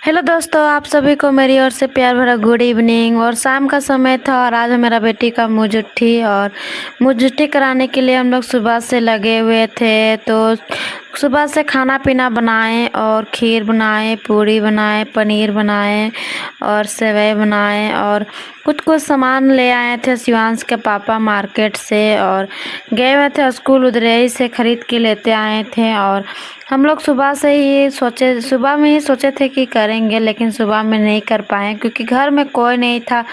Hello दोस्तों, आप सभी को मेरी ओर से प्यार भरा गुड इवनिंग। और शाम का समय था और आज मेरा बेटी का मुँह जुट्ठी कराने के लिए हम लोग सुबह से लगे हुए थे। तो सुबह से खाना पीना बनाए और खीर बनाए, पूरी बनाए, पनीर बनाए और सेवई बनाए और कुछ कुछ सामान ले आए थे शिवांश के पापा मार्केट से और गए हुए थे स्कूल, उधर से ख़रीद के लेते आए थे। और हम लोग सुबह में ही सोचे थे कि करेंगे, लेकिन सुबह में नहीं कर पाए क्योंकि घर में कोई नहीं था।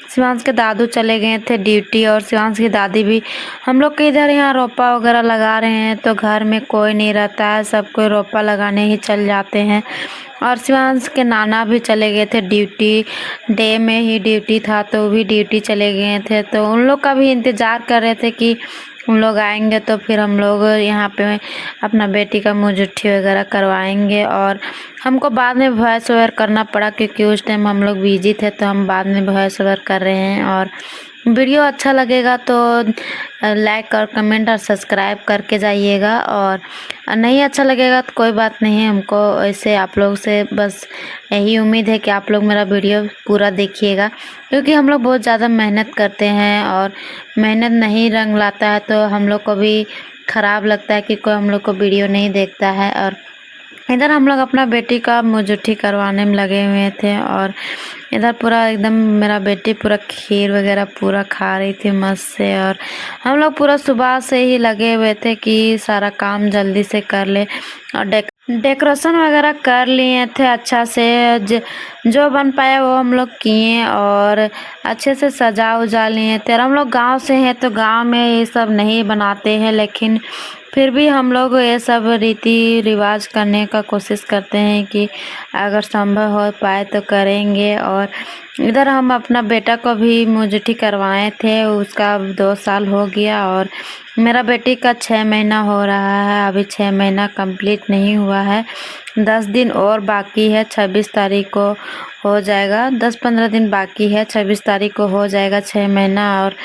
शिवांश के दादू चले गए थे ड्यूटी और शिवांश की दादी भी हम लोग के इधर यहाँ रोपा वगैरह लगा रहे हैं, तो घर में कोई नहीं रहता है, सब कोई रोपा लगाने ही चल जाते हैं। और शिवांश के नाना भी चले गए थे ड्यूटी, डे में ही ड्यूटी था तो वो भी ड्यूटी चले गए थे। तो उन लोग का भी इंतज़ार कर रहे थे कि उन लोग आएंगे तो फिर हम लोग यहाँ पे अपना बेटी का मुँह जुट्ठी वगैरह करवाएंगे। और हमको बाद में वॉइस ओवर करना पड़ा क्योंकि उस टाइम हम लोग बिजी थे, तो हम बाद में वॉइस ओवर कर रहे हैं। और वीडियो अच्छा लगेगा तो लाइक और कमेंट और सब्सक्राइब करके जाइएगा, और नहीं अच्छा लगेगा तो कोई बात नहीं है। हमको ऐसे आप लोग से बस यही उम्मीद है कि आप लोग मेरा वीडियो पूरा देखिएगा, क्योंकि हम लोग बहुत ज़्यादा मेहनत करते हैं और मेहनत नहीं रंग लाता है तो हम लोग को भी ख़राब लगता है कि कोई हम लोग को वीडियो नहीं देखता है। और इधर हम लोग अपना बेटी का मुँह जुट्ठी करवाने में लगे हुए थे और इधर पूरा एकदम मेरा बेटी पूरा खीर वगैरह पूरा खा रही थी मस्त से। और हम लोग पूरा सुबह से ही लगे हुए थे कि सारा काम जल्दी से कर ले और डेकोरेशन वगैरह कर लिए थे अच्छा से। जो बन पाया वो हम लोग किए और अच्छे से सजा उजा लिए थे। और हम लोग गांव से हैं तो गांव में ये सब नहीं बनाते हैं, लेकिन फिर भी हम लोग ये सब रीति रिवाज करने का कोशिश करते हैं कि अगर संभव हो पाए तो करेंगे। और इधर हम अपना बेटा को भी मुँह जुट्ठी करवाए थे, उसका 2 साल हो गया और मेरा बेटी का 6 महीना हो रहा है। अभी 6 महीना कंप्लीट नहीं हुआ है, 10 दिन और बाकी है। 26 तारीख को हो जाएगा, 10-15 दिन बाकी है, 26 तारीख को हो जाएगा 6 महीना। और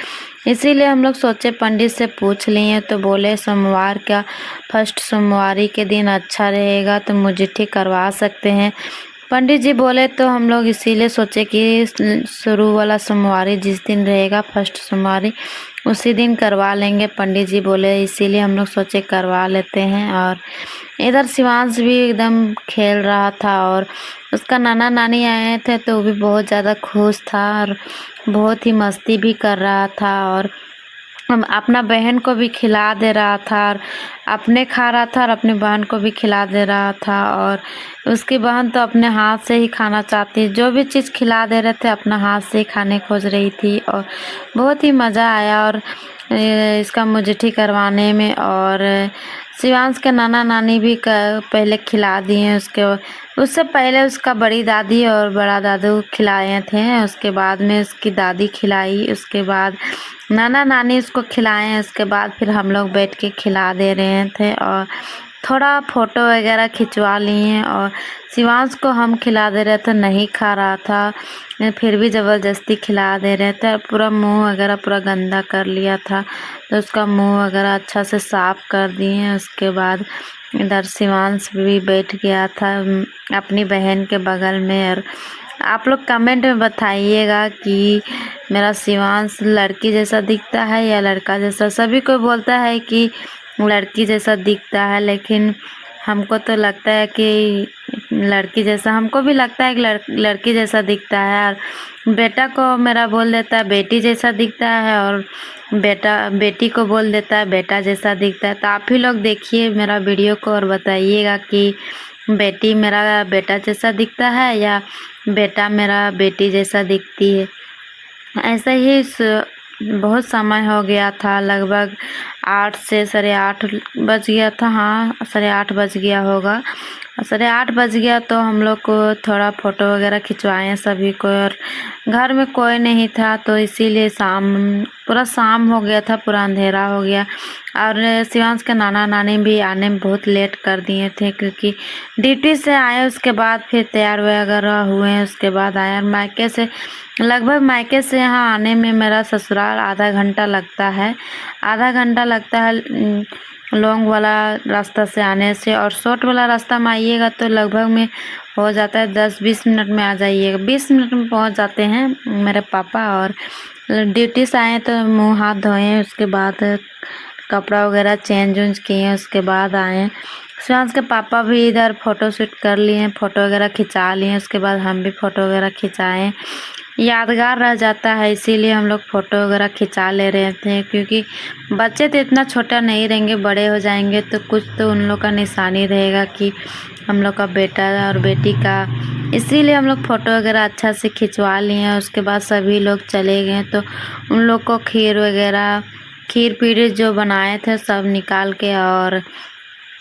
इसीलिए हम लोग सोचे पंडित से पूछ लिए तो बोले सोमवार का फर्स्ट सोमवारी के दिन अच्छा रहेगा तो मुँह जुट्ठी करवा सकते हैं पंडित जी बोले। तो हम लोग इसीलिए सोचे कि शुरू वाला सोमवारी जिस दिन रहेगा फर्स्ट सोमवारी उसी दिन करवा लेंगे, पंडित जी बोले, इसीलिए हम लोग सोचे करवा लेते हैं। और इधर शिवांश भी एकदम खेल रहा था और उसका नाना नानी आए थे तो वो भी बहुत ज़्यादा खुश था और बहुत ही मस्ती भी कर रहा था। और अपना बहन को भी खिला दे रहा था और अपने खा रहा था और अपनी बहन को भी खिला दे रहा था। और उसकी बहन तो अपने हाथ से ही खाना चाहती, जो भी चीज़ खिला दे रहे थे अपना हाथ से ही खाने खोज रही थी और बहुत ही मज़ा आया और इसका मुँह जुट्ठी करवाने में। और शिवांश के नाना नानी भी पहले खिला दिए, उससे पहले उसका बड़ी दादी और बड़ा दादू खिलाए थे, उसके बाद में उसकी दादी खिलाई, उसके बाद नाना नानी उसको खिलाए, उसके बाद फिर हम लोग बैठ के खिला दे रहे थे और थोड़ा फ़ोटो वगैरह खिंचवा लिए। और शिवांश को हम खिला दे रहे थे, नहीं खा रहा था, फिर भी ज़बरदस्ती खिला दे रहे थे और पूरा मुंह वगैरह पूरा गंदा कर लिया था, तो उसका मुंह वगैरह अच्छा से साफ़ कर दिए। उसके बाद इधर शिवांश भी बैठ गया था अपनी बहन के बगल में। और आप लोग कमेंट में बताइएगा कि मेरा शिवांश लड़की जैसा दिखता है या लड़का जैसा। सभी कोई बोलता है कि लड़की जैसा दिखता है, लेकिन हमको तो लगता है कि लड़की जैसा, हमको भी लगता है कि लड़की जैसा दिखता है। और बेटा को मेरा बोल देता है बेटी जैसा दिखता है और बेटी को बोल देता है बेटा जैसा दिखता है। तो आप ही लोग देखिए मेरा वीडियो को और बताइएगा कि बेटी मेरा बेटा जैसा दिखता है या बेटा मेरा बेटी जैसा दिखती है। ऐसा ही बहुत समय हो गया था, लगभग 8 से 8:30 बज गया था। हाँ 8:30 बज गया होगा, 8:30 बज गया तो हम लोग को थोड़ा फ़ोटो वगैरह खिंचवाएँ सभी को। और घर में कोई नहीं था तो इसीलिए पूरा शाम हो गया था, पूरा अंधेरा हो गया। और शिवांश के नाना नानी भी आने में बहुत लेट कर दिए थे क्योंकि ड्यूटी से आए, उसके बाद फिर तैयार वगैरह हुए, उसके बाद आया मायके से। लगभग मायके से यहाँ आने में मेरा ससुराल आधा घंटा लगता है, आधा घंटा लगता है लॉन्ग वाला रास्ता से आने से। और शॉर्ट वाला रास्ता में आइएगा तो लगभग में हो जाता है, 10-20 मिनट में आ जाइएगा। 20 मिनट में पहुंच जाते हैं मेरे पापा। और ड्यूटी से आए तो मुंह हाथ धोए, उसके बाद कपड़ा वगैरह चेंज वेंज किए, उसके बाद आए। शिवांश के पापा भी इधर फ़ोटो शूट कर लिए, फ़ोटो वगैरह खिंचा लिए। उसके बाद हम भी फ़ोटो वगैरह खिंचाएँ, यादगार रह जाता है, इसीलिए हम लोग फ़ोटो वगैरह खिंचा ले रहे थे। क्योंकि बच्चे तो इतना छोटा नहीं रहेंगे, बड़े हो जाएंगे तो कुछ तो उन लोग का निशानी रहेगा कि हम लोग का बेटा और बेटी का। इसीलिए हम लोग फ़ोटो वगैरह अच्छा से खिंचवा लिए। उसके बाद सभी लोग चले गए तो उन लोग को खीर वगैरह, खीर पीढ़ी जो बनाए थे सब निकाल के और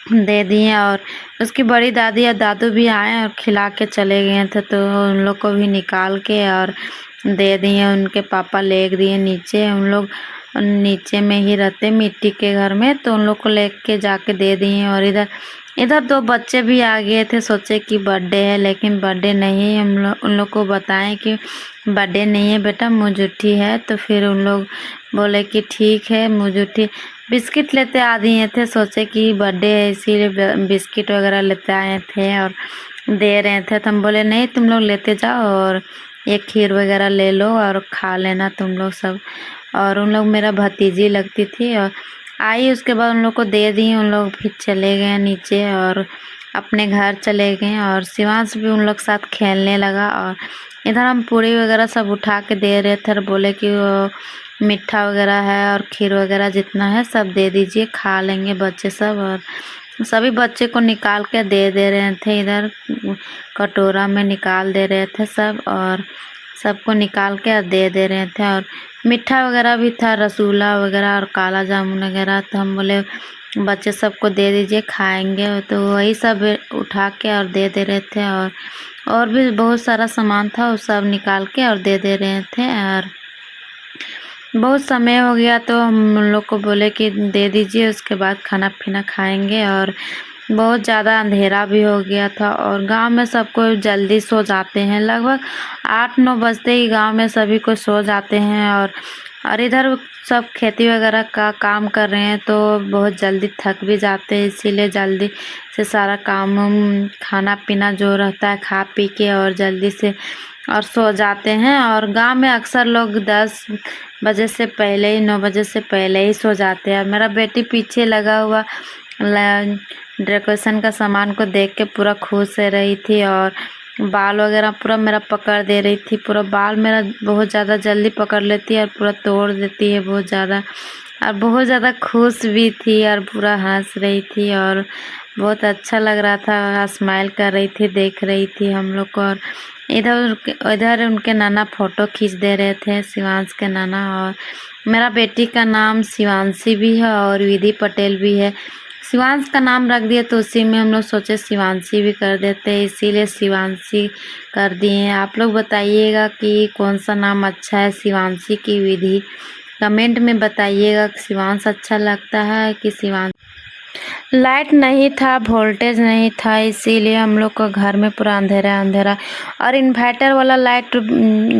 दे दिए। और उसकी बड़ी दादी या दादू भी आए और खिला के चले गए थे, तो उन लोग को भी निकाल के और दे दिए। उनके पापा ले दिए नीचे, उन लोग नीचे में ही रहते मिट्टी के घर में, तो उन लोग को लेके जाके दे दिए। और इधर इधर 2 बच्चे भी आ गए थे, सोचे कि बर्थडे है, लेकिन बर्थडे नहीं। हम लोग उन लोग को बताएं कि बर्थडे नहीं है बेटा, मुजुट्ठी है। तो फिर उन लोग बोले कि ठीक है मुजुट्ठी। बिस्किट लेते आ दिए थे, सोचे कि बर्थडे है इसीलिए बिस्किट वगैरह लेते आए थे और दे रहे थे। तो हम बोले नहीं, तुम लोग लेते जाओ और ये खीर वगैरह ले लो और खा लेना तुम लोग सब। और उन लोग मेरा भतीजी लगती थी और आई, उसके बाद उन लोग को दे दी। उन लोग फिर चले गए नीचे और अपने घर चले गए। और शिवांश भी उन लोग साथ खेलने लगा। और इधर हम पूरी वगैरह सब उठा के दे रहे थे और बोले कि वो मीठा वगैरह है और खीर वगैरह जितना है सब दे दीजिए, खा लेंगे बच्चे सब। और सभी बच्चे को निकाल के दे रहे थे, इधर कटोरा में निकाल दे रहे थे सब, और सबको निकाल के दे रहे थे। और मीठा वगैरह भी था, रसगुल्ला वगैरह और काला जामुन वगैरह। तो हम बोले बच्चे सबको दे दीजिए, खाएंगे। तो वही सब उठा के और दे रहे थे। और भी बहुत सारा सामान था, वो सब निकाल के और दे रहे थे। और बहुत समय हो गया तो हम लोग को बोले कि दे दीजिए, उसके बाद खाना पीना खाएंगे। और बहुत ज़्यादा अंधेरा भी हो गया था और गांव में सबको जल्दी सो जाते हैं, लगभग 8-9 बजते ही गांव में सभी को सो जाते हैं। और इधर सब खेती वगैरह का काम कर रहे हैं तो बहुत जल्दी थक भी जाते हैं, इसीलिए जल्दी से सारा काम खाना पीना जो रहता है खा पी के और जल्दी से और सो जाते हैं। और गांव में अक्सर लोग 10 बजे से पहले ही, 9 बजे से पहले ही सो जाते हैं। मेरा बेटी पीछे लगा हुआ डेकोरेशन का सामान को देख के पूरा खुश हो रही थी और बाल वगैरह पूरा मेरा पकड़ दे रही थी। पूरा बाल मेरा बहुत ज़्यादा जल्दी पकड़ लेती है और पूरा तोड़ देती है बहुत ज़्यादा। और बहुत ज़्यादा खुश भी थी और पूरा हंस रही थी और बहुत अच्छा लग रहा था, स्माइल कर रही थी, देख रही थी हम लोग को। और इधर उनके नाना फ़ोटो खींच दे रहे थे, शिवांश के नाना। और मेरा बेटी का नाम शिवांशी भी है और विधि पटेल भी है। शिवांश का नाम रख दिए तो उसी में हम लोग सोचे शिवांशी भी कर देते, इसीलिए शिवांशी कर दिए। आप लोग बताइएगा कि कौन सा नाम अच्छा है, शिवांशी की विधि। कमेंट में बताइएगा शिवांश अच्छा लगता है कि शिवांश। लाइट नहीं था, वोल्टेज नहीं था, इसीलिए हम लोग को घर में पूरा अंधेरा अंधेरा। और इन्वर्टर वाला लाइट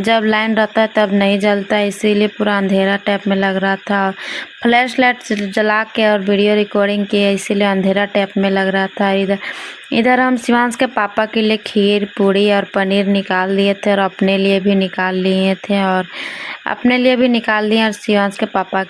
जब लाइन रहता है तब नहीं जलता, इसीलिए पूरा अंधेरा टाइप में लग रहा था। फ्लैश लाइट जला के और वीडियो रिकॉर्डिंग किए, इसीलिए अंधेरा टाइप में लग रहा था। इधर हम शिवांश के पापा के लिए खीर पूड़ी और पनीर निकाल दिए थे और अपने लिए भी निकाल लिए थे और अपने लिए भी निकाल दिए और शिवांश के पापा के